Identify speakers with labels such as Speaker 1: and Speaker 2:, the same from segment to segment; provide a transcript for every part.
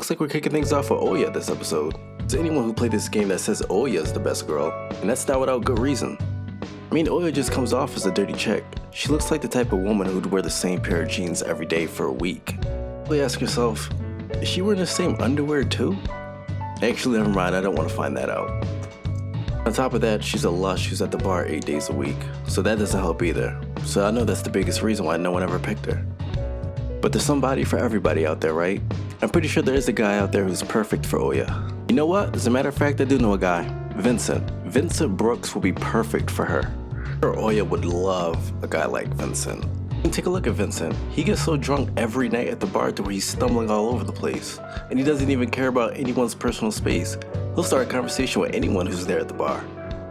Speaker 1: looks like we're kicking things off with Oya this episode. To anyone who played this game that says Oya is the best girl, and that's not without good reason. I mean, Oya just comes off as a dirty chick. She looks like the type of woman who'd wear the same pair of jeans every day for a week. You ask yourself, is she wearing the same underwear too? Actually, never mind, I don't want to find that out. On top of that, she's a lush who's at the bar 8 days a week, so that doesn't help either. So I know that's the biggest reason why no one ever picked her. But there's somebody for everybody out there, right? I'm pretty sure there is a guy out there who's perfect for Oya. You know what? As a matter of fact, I do know a guy. Vincent. Vincent Brooks will be perfect for her. Or Oya would love a guy like Vincent. And take a look at Vincent. He gets so drunk every night at the bar to where he's stumbling all over the place. And he doesn't even care about anyone's personal space. He'll start a conversation with anyone who's there at the bar.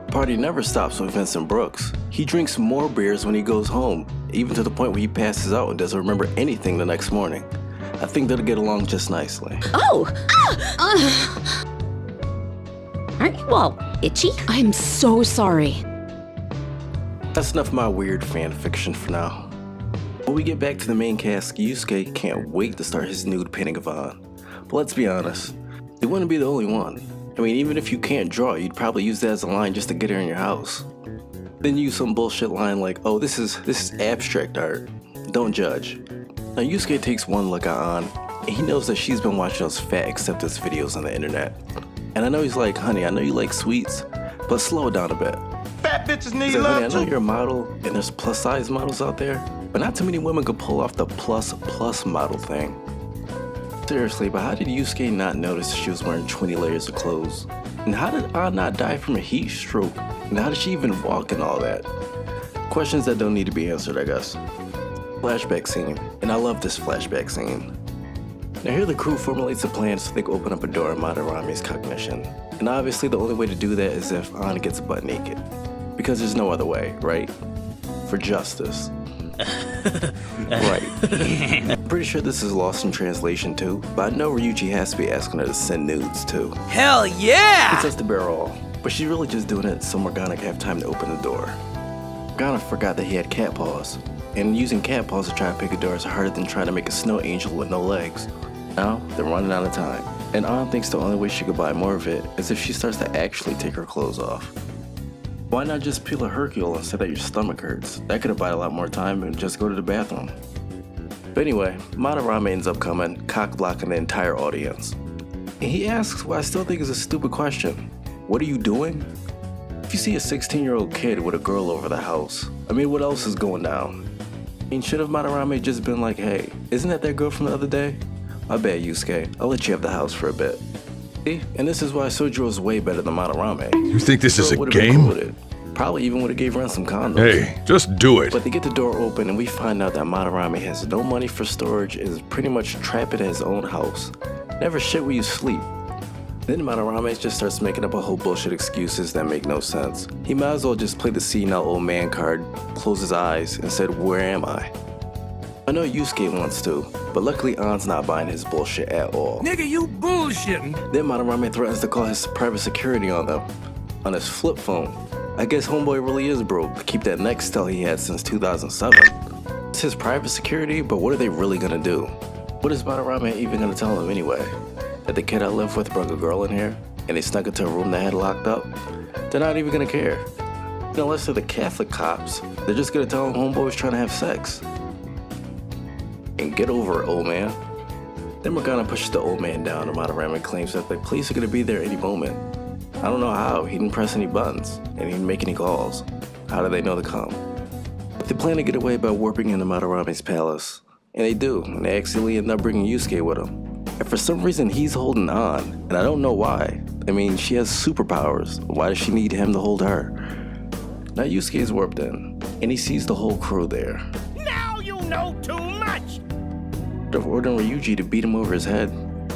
Speaker 1: The party never stops with Vincent Brooks. He drinks more beers when he goes home, even to the point where he passes out and doesn't remember anything the next morning. I think they'll get along just nicely.
Speaker 2: Oh! Aren't you all itchy?
Speaker 3: I'm so sorry.
Speaker 1: That's enough of my weird fan fiction for now. When we get back to the main cast, Yusuke can't wait to start his nude painting of An. But let's be honest, he wouldn't be the only one. I mean, even if you can't draw, you'd probably use that as a line just to get her in your house. Then use some bullshit line like, oh, this is abstract art. Don't judge. Now Yusuke takes one look at An, and he knows that she's been watching those fat acceptance videos on the internet. And I know he's like, honey, I know you like sweets, but slow it down a bit.
Speaker 4: Fat bitches need
Speaker 1: Like,
Speaker 4: love
Speaker 1: honey, I know
Speaker 4: too.
Speaker 1: you're a model, and there's plus size models out there, but not too many women could pull off the plus model thing. Seriously, but how did Yusuke not notice she was wearing 20 layers of clothes? And how did An not die from a heat stroke? And how did she even walk and all that? Questions that don't need to be answered, I guess. Flashback scene, and I love this flashback scene. Now here the crew formulates a plan so they can open up a door in Madarame's cognition. And obviously the only way to do that is if An gets butt naked. Because there's no other way, right? For justice. Right. I'm pretty sure this is lost in translation too, but I know Ryuji has to be asking her to send nudes too.
Speaker 4: Hell yeah!
Speaker 1: It's just the barrel, but she's really just doing it so Morgana can have time to open the door. Morgana forgot that he had cat paws, and using cat paws to try to pick a door is harder than trying to make a snow angel with no legs. Now, they're running out of time, and An thinks the only way she could buy more of it is if she starts to actually take her clothes off. Why not just peel a Hercule and say that your stomach hurts? That could have bought a lot more time and just go to the bathroom. But anyway, Madarame ends up coming, cock-blocking the entire audience. And he asks what I still think is a stupid question. What are you doing? If you see a 16-year-old kid with a girl over the house, I mean, what else is going down? I mean, should have Madarame just been like, hey, isn't that girl from the other day? My bad, Yusuke. I'll let you have the house for a bit. See? And this is why Sojiro is way better than Madarame.
Speaker 5: You think this is a
Speaker 1: Would've been
Speaker 5: game?
Speaker 1: cool with it. Probably even would have gave Ren some condoms.
Speaker 5: Hey, just do it.
Speaker 1: But they get the door open and we find out that Madarame has no money for storage and is pretty much trapped in his own house. Never shit where you sleep. Then Madarame just starts making up a whole bullshit excuses that make no sense. He might as well just play the senile old man card, close his eyes, and said, where am I? I know Yusuke wants to, but luckily An's not buying his bullshit at all.
Speaker 4: Nigga, you bullshitting.
Speaker 1: Then Madarame threatens to call his private security on them, on his flip phone. I guess homeboy really is broke to keep that Nextel he had since 2007. It's his private security, but what are they really gonna do? What is Madarame even gonna tell him anyway? That the kid I live with brought a girl in here, and they snuck into a room they had locked up? They're not even gonna care. Unless they're the Catholic cops, they're just gonna tell him homeboy was trying to have sex. And get over it, old man. Then Morgana pushes the old man down, and Madarame claims that the police are gonna be there any moment. I don't know how, he didn't press any buttons, and he didn't make any calls. How do they know to come? But they plan to get away by warping into Madarame's palace. And they do, and they accidentally end up bringing Yusuke with them. And for some reason he's holding on, and I don't know why. I mean, she has superpowers, why does she need him to hold her? Now Yusuke's warped in, and he sees the whole crew there.
Speaker 4: Now you know too much.
Speaker 1: Instead of ordering Ryuji to beat him over his head,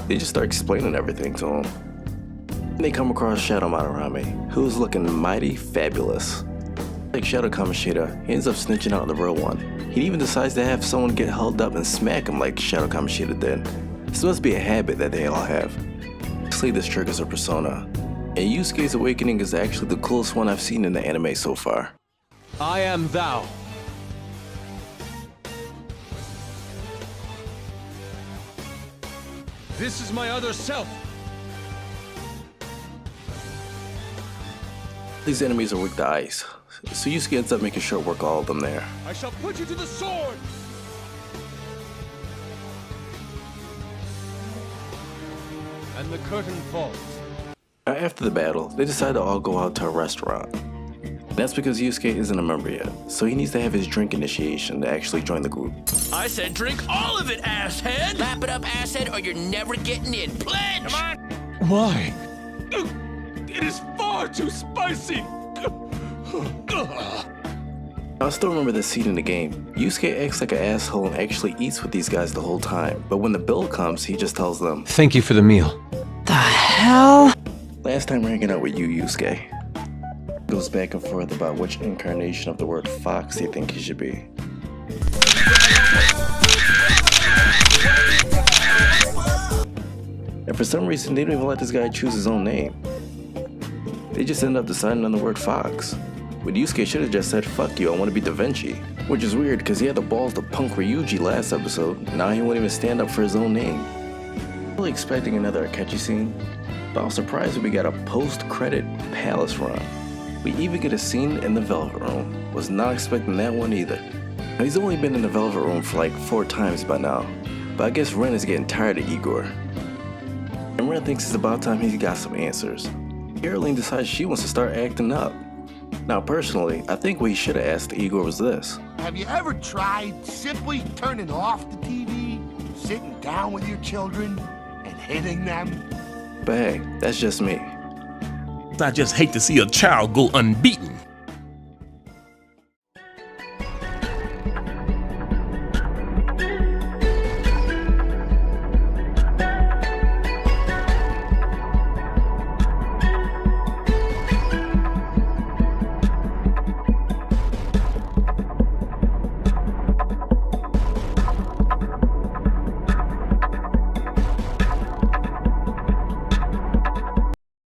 Speaker 1: they just start explaining everything to him. They come across Shadow Madarame, who's looking mighty fabulous. Like Shadow Kamoshida, he ends up snitching out on the real one. He even decides to have someone get held up and smack him like Shadow Kamoshida did. This must be a habit that they all have. Obviously this triggers a persona, and Yusuke's awakening is actually the coolest one I've seen in the anime so far.
Speaker 6: I am thou. This is my other self.
Speaker 1: These enemies are weak to ice, so Yusuke ends up making sure to work all of them there.
Speaker 6: I shall put you to the sword. And the curtain falls.
Speaker 1: Now, after the battle, they decide to all go out to a restaurant. That's because Yusuke isn't a member yet, so he needs to have his drink initiation to actually join the group.
Speaker 4: I said drink all of it, asshead!
Speaker 3: Lap it up, asshead, or you're never getting in. Pledge!
Speaker 4: Come on!
Speaker 6: Why? It is far too spicy.
Speaker 1: I still remember this scene in the game. Yusuke acts like an asshole and actually eats with these guys the whole time, but when the bill comes, he just tells them,
Speaker 6: Thank you for the meal.
Speaker 2: The hell?
Speaker 1: last time we're hanging out with you, Yusuke. Goes back and forth about which incarnation of the word fox you think he should be. And for some reason, they don't even let this guy choose his own name. They just end up deciding on the word fox. But Yusuke should have just said, fuck you, I want to be Da Vinci. Which is weird, because he had the balls to punk Ryuji last episode. Now he won't even stand up for his own name. I'm really expecting another Akechi scene, but I was surprised we got a post-credit palace run. We even get a scene in the Velvet Room. Was not expecting that one either. Now, he's only been in the Velvet Room for like 4 times by now, but I guess Ren is getting tired of Igor. And Ren thinks it's about time he got some answers. Caroline decides she wants to start acting up. Now personally, I think what he should have asked Igor was this.
Speaker 7: Have you ever tried simply turning off the TV, sitting down with your children, and hitting them?
Speaker 1: But hey, that's just me.
Speaker 8: I just hate to see a child go unbeaten.